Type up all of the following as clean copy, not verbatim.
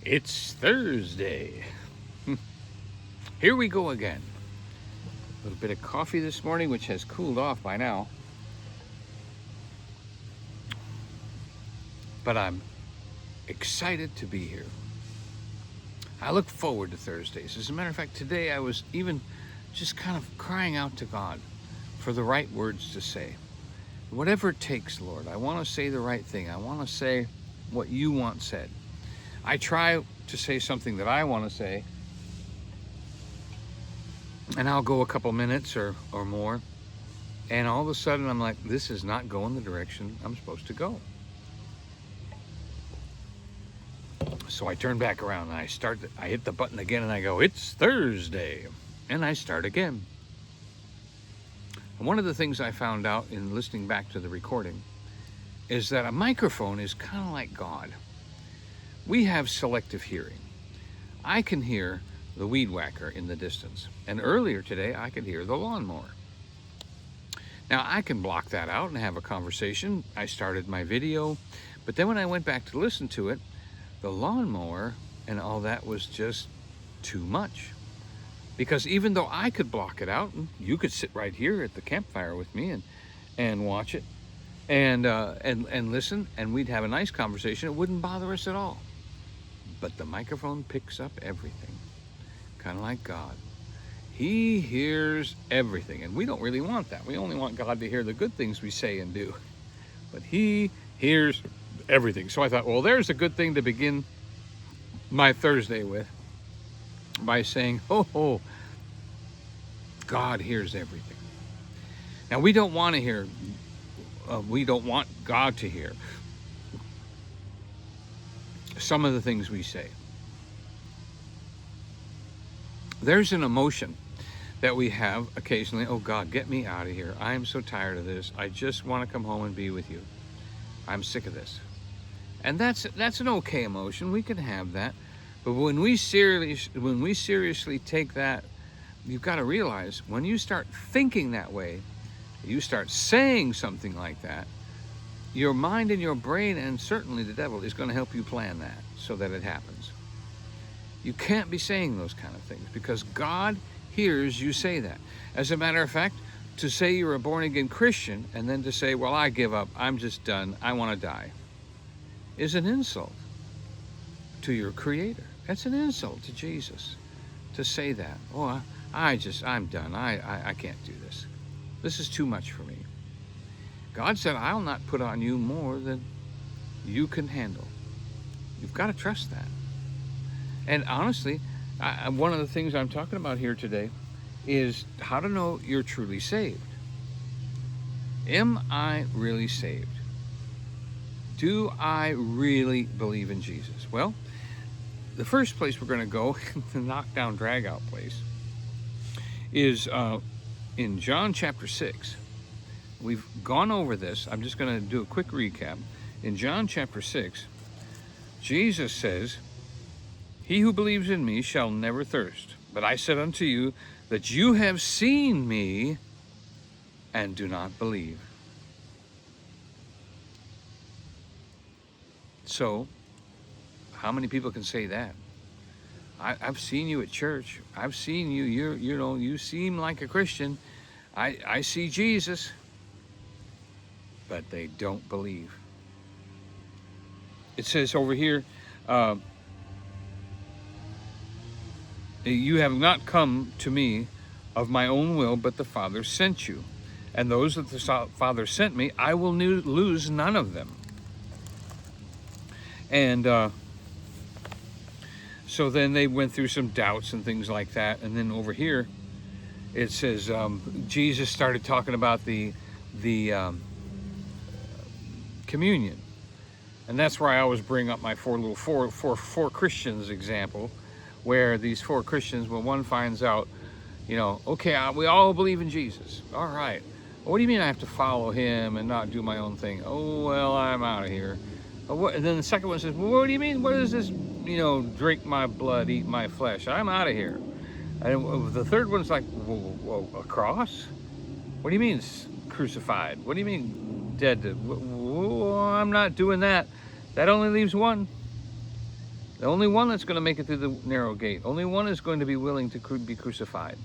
It's Thursday. Here we go again. A little bit of coffee this morning, which has cooled off by now. But I'm excited to be here. I look forward to Thursdays. As a matter of fact, today I was even just kind of crying out to God for the right words to say. Whatever it takes, Lord, I want to say the right thing. I want to say what you want said. I try to say something that I want to say, and I'll go a couple minutes or more, and all of a sudden I'm like, this is not going the direction I'm supposed to go. So I turn back around and I hit the button again and I go, it's Thursday, and I start again. And one of the things I found out in listening back to the recording is that a microphone is kind of like God. We have selective hearing. I can hear the weed whacker in the distance. And earlier today, I could hear the lawnmower. Now, I can block that out and have a conversation. I started my video, but then when I went back to listen to it, the lawnmower and all that was just too much. Because even though I could block it out, and you could sit right here at the campfire with me and watch it and listen, and we'd have a nice conversation, it wouldn't bother us at all. But the microphone picks up everything, kind of like God. He hears everything, and we don't really want that. We only want God to hear the good things we say and do. But he hears everything. So I thought, well, there's a good thing to begin my Thursday with, by saying, oh, God hears everything. Now, we don't want to hear, we don't want God to hear some of the things we say. There's an emotion that we have occasionally. Oh God, get me out of here. I am so tired of this. I just want to come home and be with you. I'm sick of this. And that's an okay emotion. We can have that. But when we seriously take that, you've got to realize when you start thinking that way, you start saying something like that, your mind and your brain, and certainly the devil, is going to help you plan that so that it happens. You can't be saying those kind of things because God hears you say that. As a matter of fact, to say you're a born-again Christian and then to say, well, I give up, I'm just done, I want to die, is an insult to your Creator. That's an insult to Jesus to say that. Oh, I'm done. I can't do this. This is too much for me. God said, I'll not put on you more than you can handle. You've got to trust that. And honestly, one of the things I'm talking about here today is how to know you're truly saved. Am I really saved? Do I really believe in Jesus? Well, the first place we're going to go, the knockdown, drag-out place, is in John chapter 6. We've gone over this. I'm just going to do a quick recap. In John chapter 6, Jesus says, he who believes in me shall never thirst. But I said unto you that you have seen me and do not believe. So, how many people can say that? I've seen you at church. I've seen you. You seem like a Christian. I see Jesus. But they don't believe. It says over here, you have not come to me of my own will, but the Father sent you. And those that the Father sent me, I will lose none of them. And so then they went through some doubts and things like that. And then over here, it says Jesus started talking about the communion. And that's where I always bring up my four Christians example, where these four Christians, when one finds out, okay, we all believe in Jesus. All right. Well, what do you mean I have to follow him and not do my own thing? Oh, well, I'm out of here. And then the second one says, well, what do you mean? What is this, drink my blood, eat my flesh? I'm out of here. And the third one's like, whoa, a cross? What do you mean crucified? What do you mean dead? I'm not doing that. That only leaves one. The only one that's going to make it through the narrow gate. Only one is going to be willing to be crucified.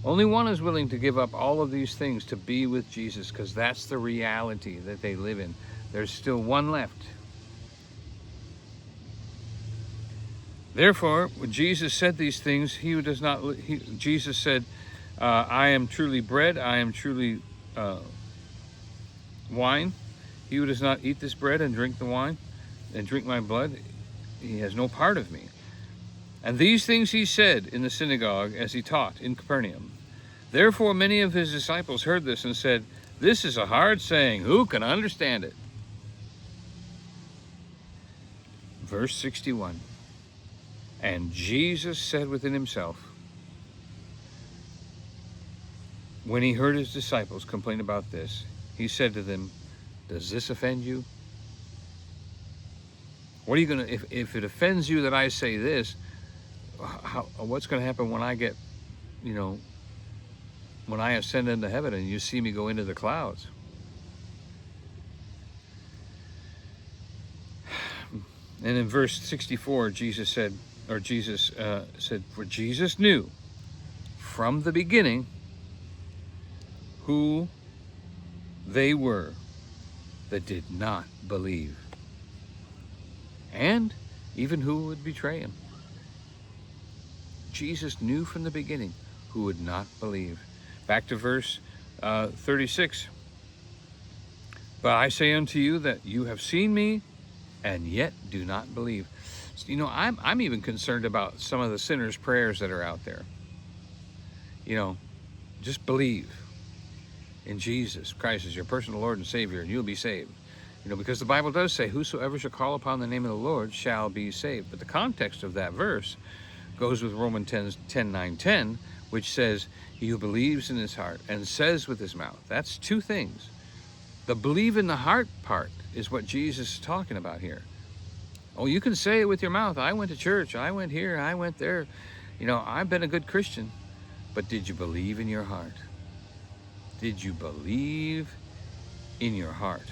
Only one is willing to give up all of these things to be with Jesus, because that's the reality that they live in. There's still one left. Therefore, when Jesus said these things, he who does not, Jesus said, I am truly bread, I am truly wine. He who does not eat this bread and drink the wine and drink my blood, he has no part of me. And these things he said in the synagogue as he taught in Capernaum. Therefore many of his disciples heard this and said, this is a hard saying, who can understand it? Verse 61. And Jesus said within himself, when he heard his disciples complain about this, he said to them, does this offend you? What are you going to, if it offends you that I say this, what's going to happen when I get, when I ascend into heaven and you see me go into the clouds? And in verse 64, Jesus said, for Jesus knew from the beginning who they were that did not believe, and even who would betray him. Jesus knew from the beginning who would not believe. Back to verse 36. But I say unto you that you have seen me, and yet do not believe. I'm even concerned about some of the sinners' prayers that are out there. Just believe in Jesus Christ as your personal Lord and Savior, and you'll be saved. Because the Bible does say, whosoever shall call upon the name of the Lord shall be saved. But the context of that verse goes with Romans 10:9-10, which says, he who believes in his heart and says with his mouth. That's two things. The believe in the heart part is what Jesus is talking about here. Oh, you can say it with your mouth. I went to church. I went here. I went there. I've been a good Christian. But did you believe in your heart? Did you believe in your heart?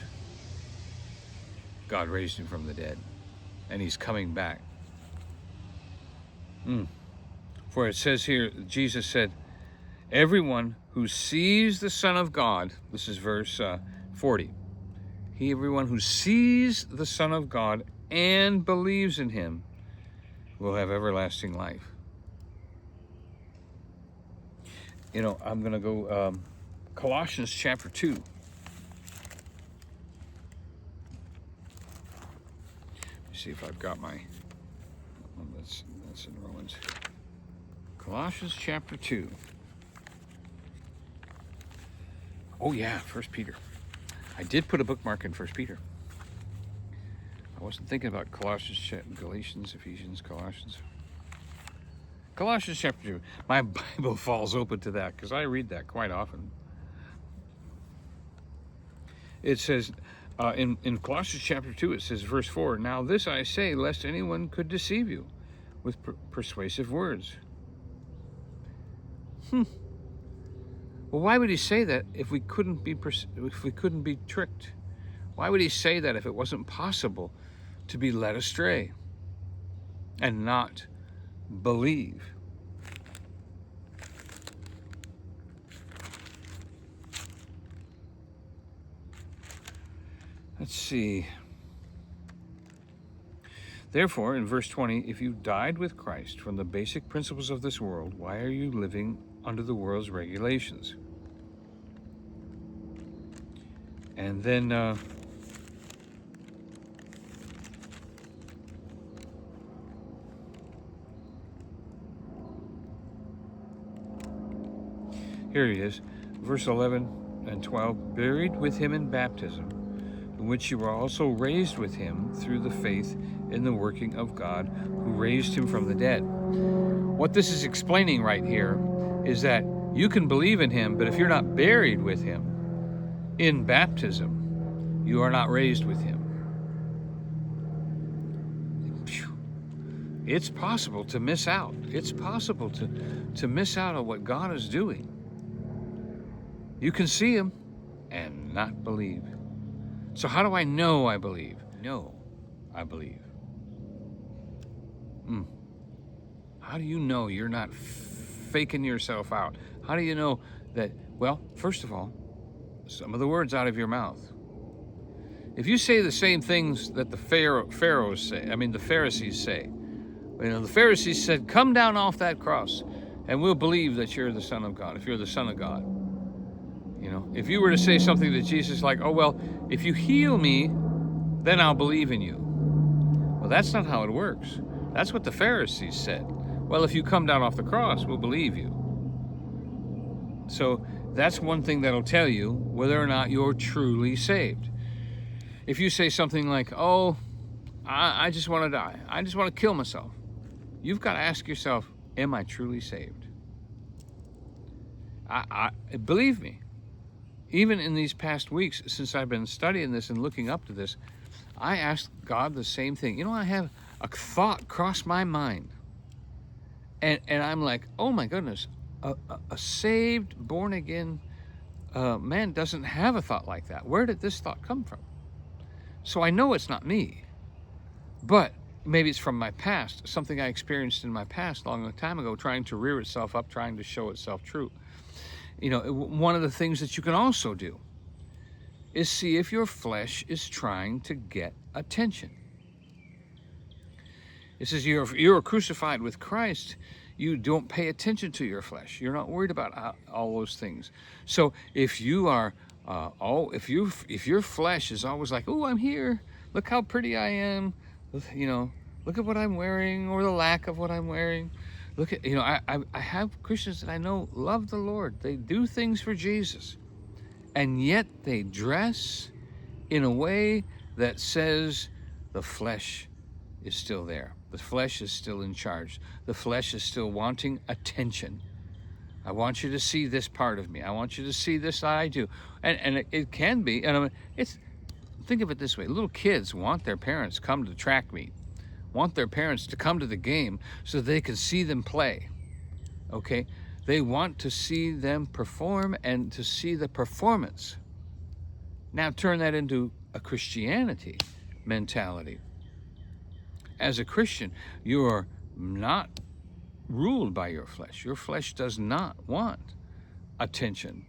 God raised him from the dead, and he's coming back. For it says here, Jesus said, everyone who sees the Son of God, this is verse 40, everyone who sees the Son of God and believes in him will have everlasting life. I'm going to go Colossians chapter 2. See if I've got my, that's in Romans. Colossians chapter 2. Oh yeah, 1 Peter. I did put a bookmark in 1 Peter. I wasn't thinking about Colossians, Galatians, Ephesians, Colossians. Colossians chapter 2. My Bible falls open to that because I read that quite often. It says, in Colossians chapter 2, it says, verse 4, now this I say, lest anyone could deceive you with persuasive words. Well, why would he say that if we couldn't be tricked? Why would he say that if it wasn't possible to be led astray and not believe? Let's see. Therefore, in verse 20, if you died with Christ from the basic principles of this world, why are you living under the world's regulations? And then here he is, verse 11 and 12, buried with him in baptism, in which you were also raised with him through the faith in the working of God who raised him from the dead. What this is explaining right here is that you can believe in him, but if you're not buried with him in baptism, you are not raised with him. It's possible to miss out. It's possible to miss out on what God is doing. You can see him and not believe. So how do I know I believe? No, I believe. How do you know you're not faking yourself out? How do you know that? Well, first of all, some of the words out of your mouth. If you say the same things that the the Pharisees say, the Pharisees said, "Come down off that cross, and we'll believe that you're the Son of God. If you're the Son of God." If you were to say something to Jesus like, "Oh, well, if you heal me, then I'll believe in you." Well, that's not how it works. That's what the Pharisees said. Well, if you come down off the cross, we'll believe you. So that's one thing that'll tell you whether or not you're truly saved. If you say something like, "Oh, I just want to die. I just want to kill myself," you've got to ask yourself, am I truly saved? I believe me, even in these past weeks, since I've been studying this and looking up to this, I asked God the same thing. I have a thought cross my mind. And I'm like, oh my goodness, a saved, born again man doesn't have a thought like that. Where did this thought come from? So I know it's not me, but maybe it's from my past, something I experienced in my past a long time ago, trying to rear itself up, trying to show itself true. One of the things that you can also do is see if your flesh is trying to get attention. It says you're crucified with Christ. You don't pay attention to your flesh. You're not worried about all those things. So if you are, if your flesh is always like, "Oh, I'm here. Look how pretty I am. Look at what I'm wearing, or the lack of what I'm wearing. Look at, I have Christians that I know love the Lord. They do things for Jesus, and yet they dress in a way that says the flesh is still there. The flesh is still in charge. The flesh is still wanting attention. I want you to see this part of me. I want you to see this I do." And it can be, and think of it this way. Little kids want their parents to come to the track meet, want their parents to come to the game so they can see them play. Okay? They want to see them perform and to see the performance. Now turn that into a Christianity mentality. As a Christian, you are not ruled by your flesh. Your flesh does not want attention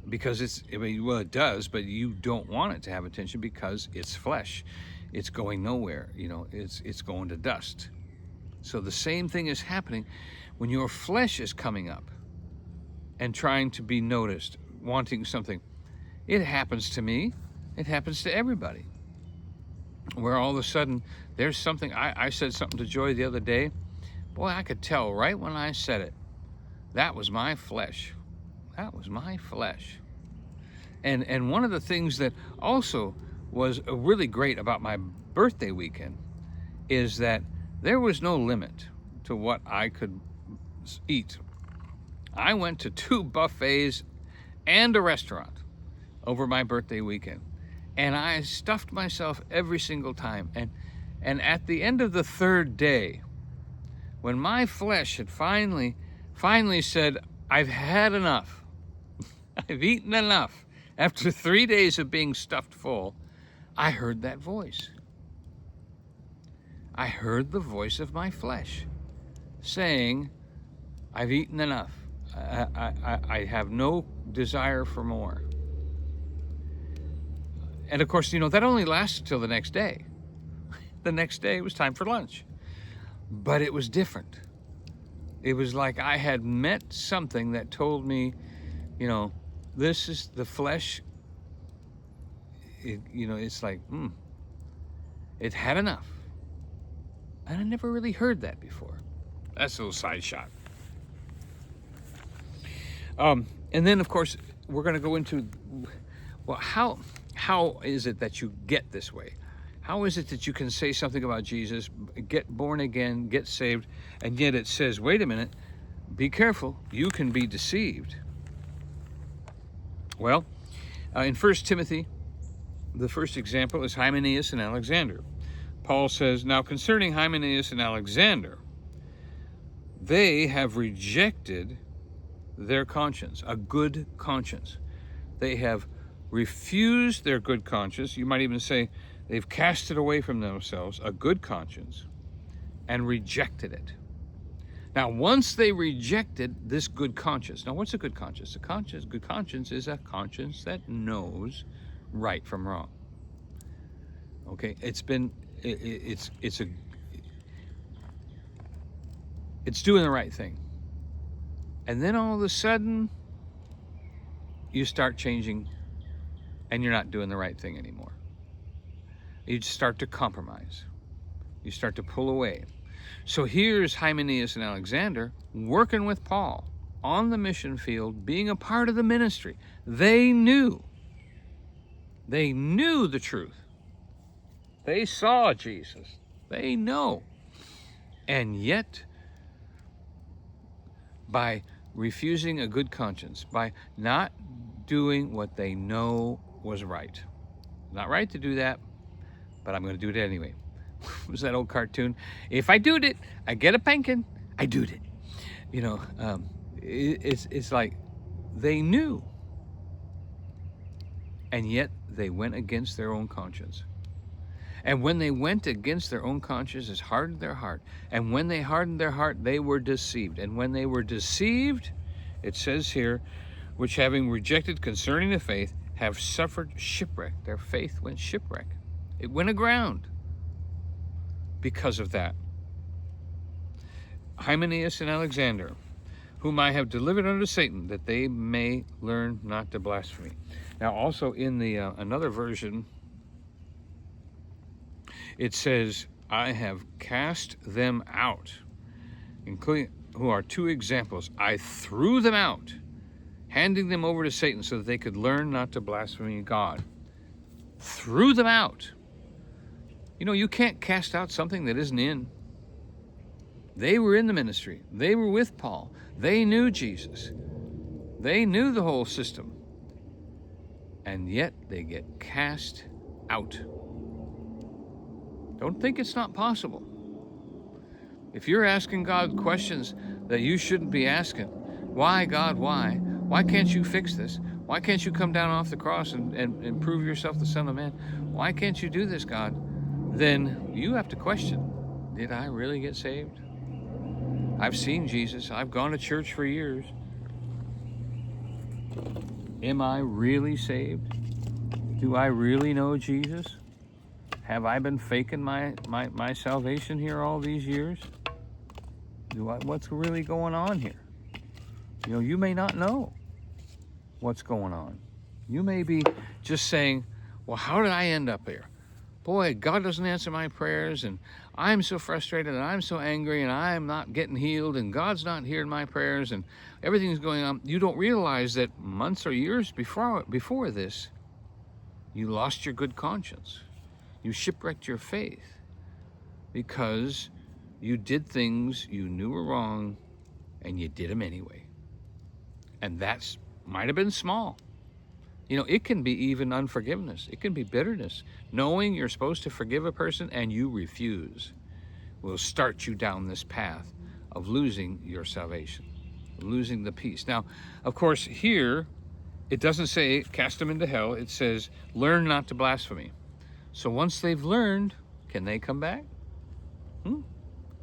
because it does, but you don't want it to have attention because it's flesh. It's going nowhere. It's going to dust. So the same thing is happening when your flesh is coming up and trying to be noticed, wanting something. It happens to me. It happens to everybody. Where all of a sudden there's something. I said something to Joy the other day. Boy, I could tell right when I said it. That was my flesh. That was my flesh. And one of the things that also was really great about my birthday weekend is that there was no limit to what I could eat. I went to 2 buffets and a restaurant over my birthday weekend. And I stuffed myself every single time. And at the end of the 3rd day, when my flesh had finally said, "I've had enough. I've eaten enough," after 3 days of being stuffed full, I heard that voice. I heard the voice of my flesh saying, "I've eaten enough. I have no desire for more." And of course, that only lasted till the next day. The next day it was time for lunch. But it was different. It was like I had met something that told me, this is the flesh. It's like, it had enough. And I never really heard that before. That's a little side shot. And then, of course, we're going to go into, well, how is it that you get this way? How is it that you can say something about Jesus, get born again, get saved, and yet it says, wait a minute, be careful, you can be deceived? Well, in 1 Timothy, the first example is Hymenaeus and Alexander. Paul says, "Now concerning Hymenaeus and Alexander, they have rejected their conscience, a good conscience. They have refused their good conscience." You might even say they've cast it away from themselves, a good conscience, and rejected it. Now, once they rejected this good conscience. Now, what's a good conscience? Good conscience is a conscience that knows right from wrong. Okay, it's doing the right thing. And then all of a sudden, you start changing and you're not doing the right thing anymore. You start to compromise. You start to pull away. So here's Hymenaeus and Alexander working with Paul on the mission field, being a part of the ministry. They knew the truth. They saw Jesus. They know. And yet, by refusing a good conscience, by not doing what they know was right. Not right to do that, but I'm going to do it anyway. Was that old cartoon? If I doed it, I get a pankin'. I doed it. You know, it's like they knew, and yet they went against their own conscience. And when they went against their own conscience, it hardened their heart. And when they hardened their heart, they were deceived. And when they were deceived, it says here, which having rejected concerning the faith, have suffered shipwreck. Their faith went shipwreck. It went aground because of that. Hymenaeus and Alexander, whom I have delivered unto Satan, that they may learn not to blaspheme. Now, also in the another version, it says, I have cast them out, including, who are two examples. I threw them out, handing them over to Satan so that they could learn not to blaspheme God. Threw them out. You know, you can't cast out something that isn't in. They were in the ministry. They were with Paul. They knew Jesus. They knew the whole system. And yet they get cast out. Don't think it's not possible. If you're asking God questions that you shouldn't be asking, why, God, why? Why can't you fix this? Why can't you come down off the cross and prove yourself the Son of Man? Why can't you do this, God? Then you have to question, did I really get saved? I've seen Jesus. I've gone to church for years. Am I really saved? Do I really know Jesus? Have I been faking my salvation here all these years? What's really going on here? You know, you may not know what's going on. You may be just saying, well, how did I end up here? Boy, God doesn't answer my prayers, and I'm so frustrated, and I'm so angry, and I'm not getting healed, and God's not hearing my prayers, and everything's going on. You don't realize that months or years before this, you lost your good conscience. You shipwrecked your faith because you did things you knew were wrong, and you did them anyway. And that might have been small. You know, it can be even unforgiveness. It can be bitterness. Knowing you're supposed to forgive a person and you refuse will start you down this path of losing your salvation, losing the peace. Now, of course, here, it doesn't say cast them into hell. It says learn not to blaspheme. So once they've learned, can they come back?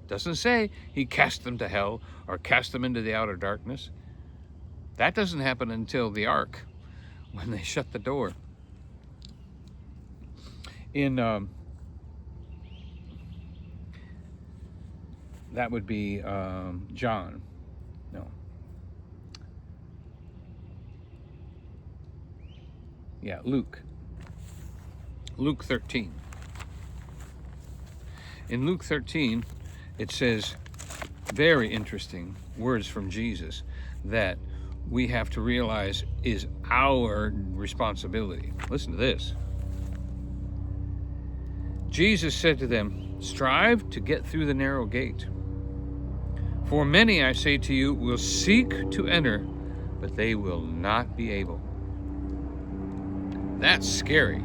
Doesn't say he cast them to hell or cast them into the outer darkness. That doesn't happen until the ark, when they shut the door. In that would be John. No. Yeah, Luke. Luke 13. In Luke 13, it says very interesting words from Jesus that we have to realize is our responsibility. Listen to this. Jesus said to them, strive to get through the narrow gate. For many, I say to you, will seek to enter, but they will not be able. That's scary.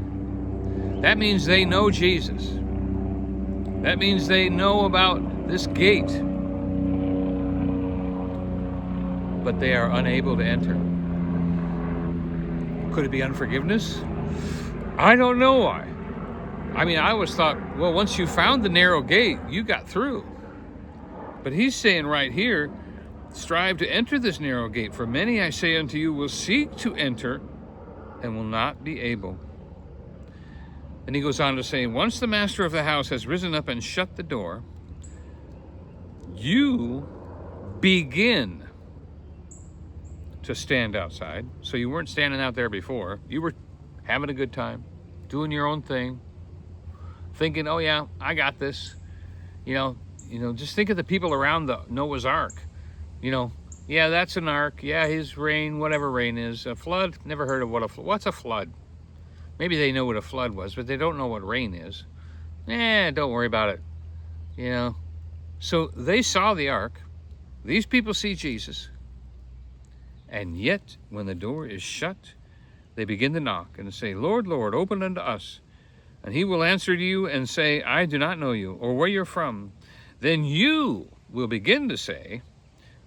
That means they know Jesus. That means they know about this gate, but they are unable to enter. Could it be unforgiveness? I don't know why. I mean, I always thought, well, once you found the narrow gate, you got through. But he's saying right here, strive to enter this narrow gate, for many, I say unto you, will seek to enter and will not be able. And he goes on to say, once the master of the house has risen up and shut the door, you begin to stand outside. So you weren't standing out there before. You were having a good time, doing your own thing, thinking, oh yeah, I got this. You know, just think of the people around the Noah's Ark. You know, yeah, that's an ark. Yeah, his rain, whatever rain is. A flood, never heard of what's a flood. Maybe they know what a flood was, but they don't know what rain is. Don't worry about it. You know, so they saw the ark. These people see Jesus. And yet, when the door is shut, they begin to knock and say, Lord, Lord, open unto us. And he will answer to you and say, I do not know you, or where you're from. Then you will begin to say,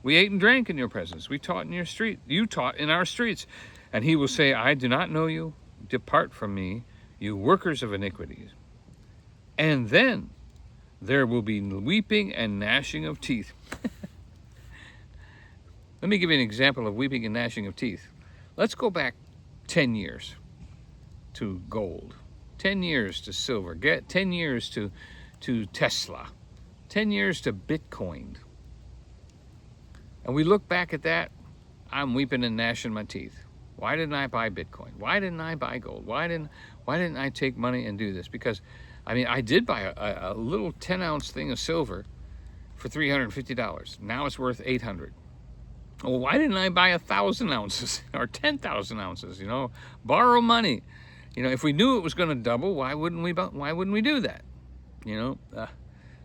we ate and drank in your presence. We taught in your street. You taught in our streets. And he will say, I do not know you. Depart from me, you workers of iniquities. And then there will be weeping and gnashing of teeth. Let me give you an example of weeping and gnashing of teeth. Let's go back 10 years to gold, 10 years to silver, 10 years to Tesla, 10 years to Bitcoin. And we look back at that, I'm weeping and gnashing my teeth. Why didn't I buy Bitcoin? Why didn't I buy gold? Why didn't I take money and do this? Because, I mean, I did buy a little 10-ounce thing of silver for $350. Now it's worth $800. Well, why didn't I buy 1,000 ounces or 10,000 ounces? You know, borrow money. You know, if we knew it was going to double, why wouldn't we do that? You know,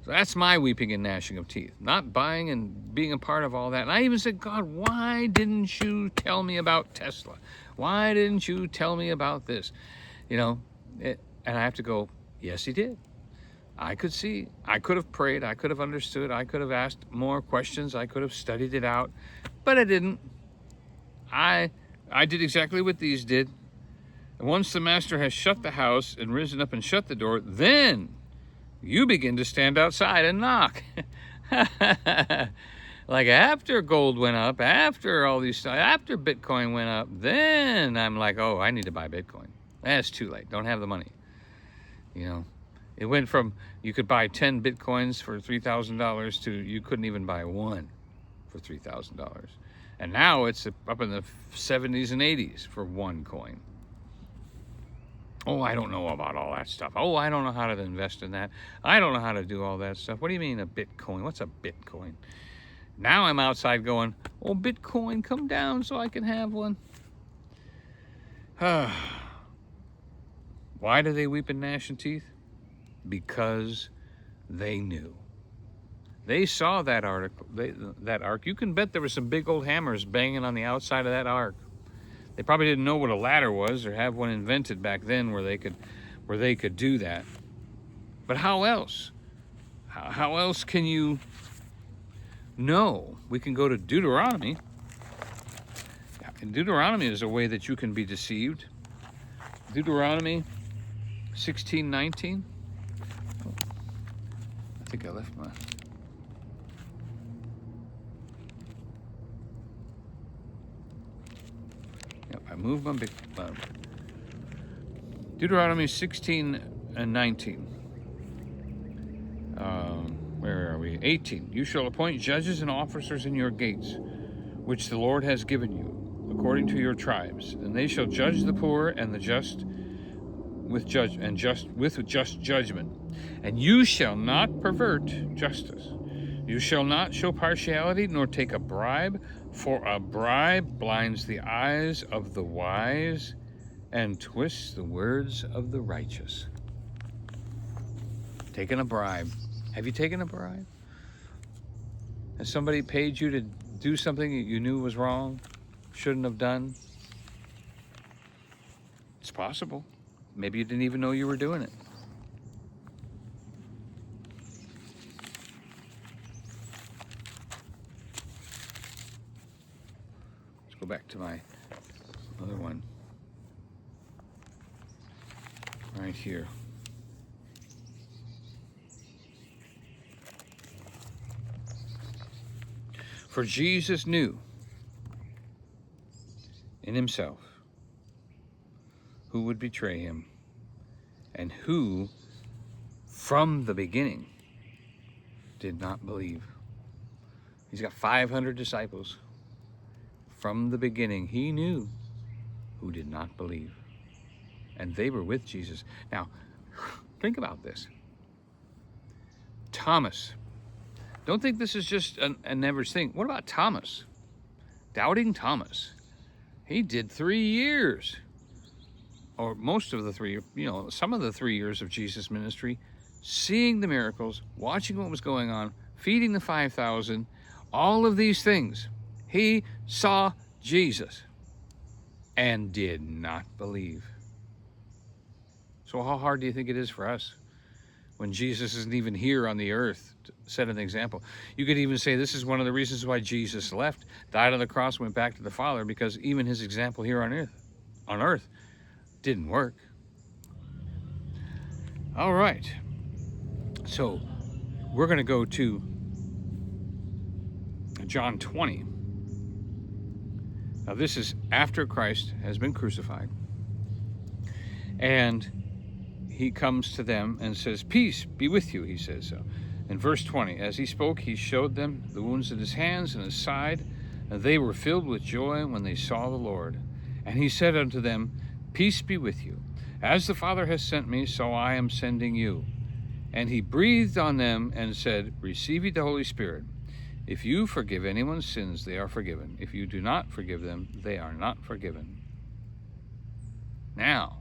so that's my weeping and gnashing of teeth. Not buying and being a part of all that. And I even said, God, why didn't you tell me about Tesla? Why didn't you tell me about this? You know, and I have to go, yes, he did. I could see, I could have prayed, I could have understood, I could have asked more questions, I could have studied it out, but I didn't. I did exactly what these did. And once the master has shut the house and risen up and shut the door, then you begin to stand outside and knock. Like after gold went up, after all these stuff, after Bitcoin went up, then I'm like, oh, I need to buy Bitcoin. That's too late, don't have the money. You know, it went from you could buy 10 Bitcoins for $3,000 to you couldn't even buy one for $3,000. And now it's up in the 70s and 80s for one coin. Oh, I don't know about all that stuff. Oh, I don't know how to invest in that. I don't know how to do all that stuff. What do you mean a Bitcoin? What's a Bitcoin? Now I'm outside going, oh, Bitcoin, come down so I can have one. Why do they weep and gnash and teeth? Because they knew. They saw that article, that ark. You can bet there were some big old hammers banging on the outside of that ark. They probably didn't know what a ladder was or have one invented back then where they could do that. But how else? How else can you know? We can go to Deuteronomy. And Deuteronomy is a way that you can be deceived. Deuteronomy 16:19. Oh, I think I left my... Yep, I moved my big... Deuteronomy 16:19. Where are we? 18. You shall appoint judges and officers in your gates, which the Lord has given you, according to your tribes, and they shall judge the poor and the just with just judgment. And you shall not pervert justice. You shall not show partiality, nor take a bribe, for a bribe blinds the eyes of the wise and twists the words of the righteous. Taking a bribe. Have you taken a bribe? Has somebody paid you to do something that you knew was wrong, shouldn't have done? It's possible. Maybe you didn't even know you were doing it. Let's go back to my other one. Right here. For Jesus knew in himself who would betray him and who from the beginning did not believe. He's got 500 disciples. From the beginning, he knew who did not believe. And they were with Jesus. Now, think about this. Thomas. Don't think this is just an average thing. What about Thomas? Doubting Thomas. He did 3 years, or most of the 3, some of the 3 years of Jesus' ministry, seeing the miracles, watching what was going on, feeding the 5,000, all of these things. He saw Jesus and did not believe. So how hard do you think it is for us when Jesus isn't even here on the earth to set an example? You could even say this is one of the reasons why Jesus left, died on the cross, went back to the Father, because even his example here on earth didn't work. All right. So we're going to go to John 20. Now this is after Christ has been crucified. And he comes to them and says, "Peace be with you," he says so. In verse 20, as he spoke, he showed them the wounds in his hands and his side, and they were filled with joy when they saw the Lord. And he said unto them, "Peace be with you. As the Father has sent me, so I am sending you." And he breathed on them and said, "Receive ye the Holy Spirit. If you forgive anyone's sins, they are forgiven. If you do not forgive them, they are not forgiven." Now,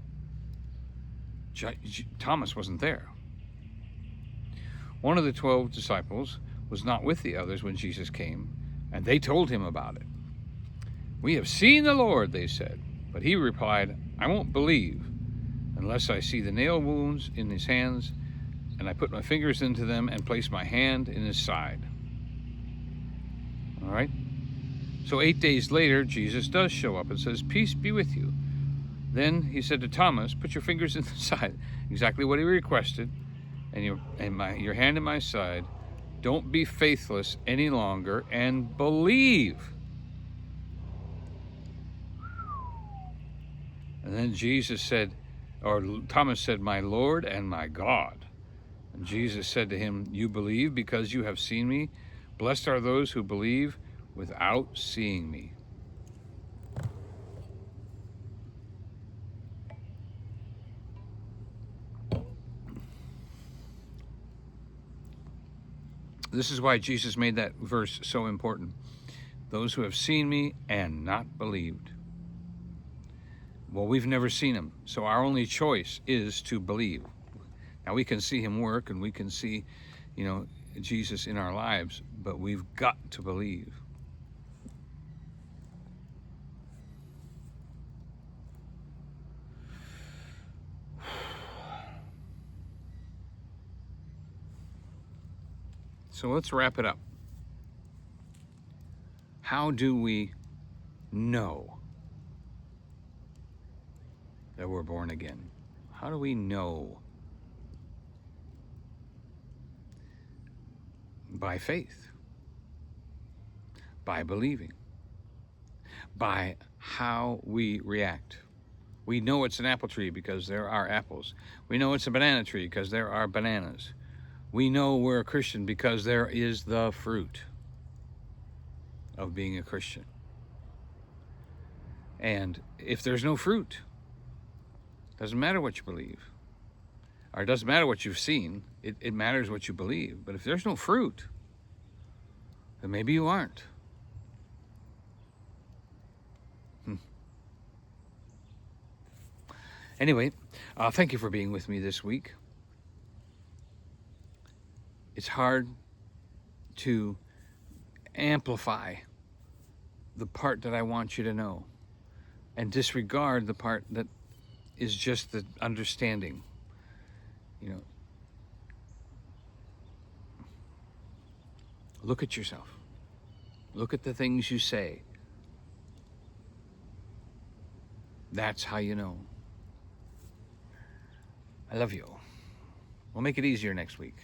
Thomas wasn't there. One of the 12 disciples was not with the others when Jesus came, and they told him about it. "We have seen the Lord," they said. But he replied, "I won't believe unless I see the nail wounds in his hands, and I put my fingers into them and place my hand in his side." All right? So 8 days later, Jesus does show up and says, "Peace be with you." Then he said to Thomas, "Put your fingers in the side," exactly what he requested, "and your hand in my side. Don't be faithless any longer and believe." And then Thomas said, "My Lord and my God." And Jesus said to him, "You believe because you have seen me? Blessed are those who believe without seeing me." This is why Jesus made that verse so important. Those who have seen me and not believed. Well, we've never seen him, so our only choice is to believe. Now, we can see him work and we can see, Jesus in our lives, but we've got to believe. So let's wrap it up. How do we know that we're born again? How do we know? By faith, by believing, by how we react. We know it's an apple tree because there are apples. We know it's a banana tree because there are bananas. We know we're a Christian because there is the fruit of being a Christian. And if there's no fruit, it doesn't matter what you believe, or it doesn't matter what you've seen. It matters what you believe. But if there's no fruit, then maybe you aren't. Anyway, thank you for being with me this week. It's hard to amplify the part that I want you to know and disregard the part that is just the understanding. Look at yourself. Look at the things you say. That's how you know. I love you. We'll make it easier next week.